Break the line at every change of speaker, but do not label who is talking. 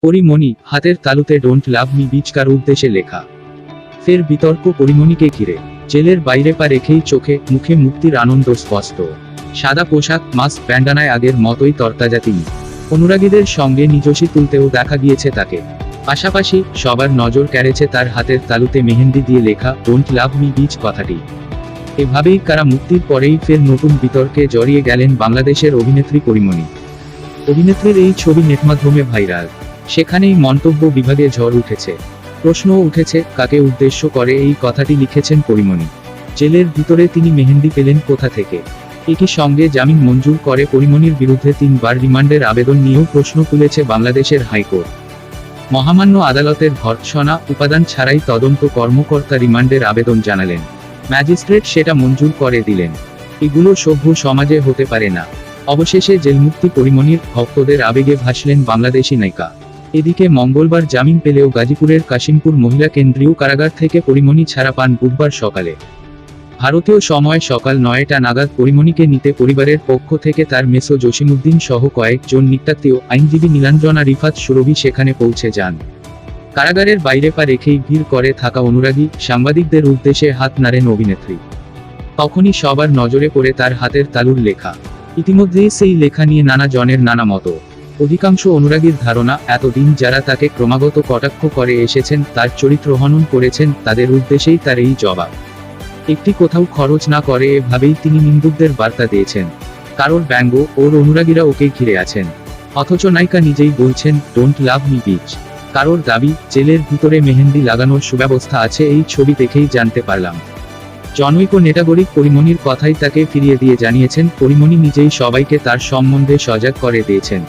পরিমণি হাতের তালুতে don't love me beach কার উদ্দেশ্যে লেখা। ফের বিতর্ক পরিমণিকে ঘিরে। জেলের বাইরে পা রেখেই চোখে মুখে মুক্তির আনন্দ স্পষ্ট। সাদা পোশাক, মাস্ক, ব্যান্ডানায় আগের মতোই তরতাজা তিনি। অনুরাগীদের সঙ্গে নিজস্বী তুলতেও দেখা গিয়েছে তাকে। পাশাপাশি সবার নজর কেড়েছে তার হাতের তালুতে মেহেন্দি দিয়ে লেখা ডোন্ট লাভ মি বিচ কথাটি। এভাবেই কারা মুক্তির পরেই ফের নতুন বিতর্কে জড়িয়ে গেলেন বাংলাদেশের অভিনেত্রী পরিমণি। অভিনেত্রীর এই ছবি নেটমাধ্যমে ভাইরাল। সেখানেই মন্তব্য বিভাগে ঝড় উঠেছে। প্রশ্নও উঠেছে, কাকে উদ্দেশ্য করে এই কথাটি লিখেছেন পরিমণি। জেলের ভিতরে তিনি মেহেন্দি পেলেন কোথা থেকে? একই সঙ্গে জামিন মঞ্জুর করে পরিমণির বিরুদ্ধে 3 বার রিমান্ডের আবেদন নিয়েও প্রশ্ন তুলেছে বাংলাদেশের হাইকোর্ট। মহামান্য আদালতের ভর্ৎসনা উপাদান ছাড়াই তদন্ত কর্মকর্তা রিমান্ডের আবেদন জানালেন। ম্যাজিস্ট্রেট সেটা মঞ্জুর করে দিলেন। এগুলো সভ্য সমাজে হতে পারে না। অবশেষে জেলমুক্তি পরিমণির। ভক্তদের আবেগে ভাসলেন বাংলাদেশি নায়িকা। এদিকে মঙ্গলবার জামিন পেলেও গাজীপুরের কাশিমপুর মহিলা কেন্দ্রীয় কারাগার থেকে পরিমণি ছাড়া পান বুধবার সকালে। ভারতীয় সময় সকাল 9টা নাগাদ পরিমণিকে নিতে পরিবারের পক্ষ থেকে তার মেসো জসিমউদ্দিন সহ কয়েকজন নিত্যাত্মীয় আইনজীবী নীলাঞ্জনা রিফাত সুরভি সেখানে পৌঁছে যান। কারাগারের বাইরে পা রেখেই ভিড় করে থাকা অনুরাগী, সাংবাদিকদের উদ্দেশ্যে হাত নাড়েন অভিনেত্রী। তখনই সবার নজরে পড়ে তার হাতের তালুর লেখা। ইতিমধ্যেই সেই লেখা নিয়ে নানা জনের নানা মত। অধিকাংশ অনুরাগীর ধারণা, এতদিন যারা তাকে ক্রমাগত কটাক্ষ করে এসেছেন, তার চরিত্র হনন করেছেন, তাদের উদ্দেশ্যেই তার এই জবাব। একটি কোথাও খরচ না করে এভাবেই তিনি নিন্দুকদের বার্তা দিয়েছেন। কারোর ব্যঙ্গ, ওর অনুরাগীরা ওকে ঘিরে আছেন। অথচ নায়িকা নিজেই বলছেন ডোন্ট লাভ মি বিচ। কারোর দাবি, জেলের ভিতরে মেহেন্দি লাগানোর সুব্যবস্থা আছে, এই ছবি দেখেই জানতে পারলাম। জনৈক নেটাগরিক পরিমণির কথাই তাকে ফিরিয়ে দিয়ে জানিয়েছেন, পরিমণি নিজেই সবাইকে তার সম্বন্ধে সজাগ করে দিয়েছেন।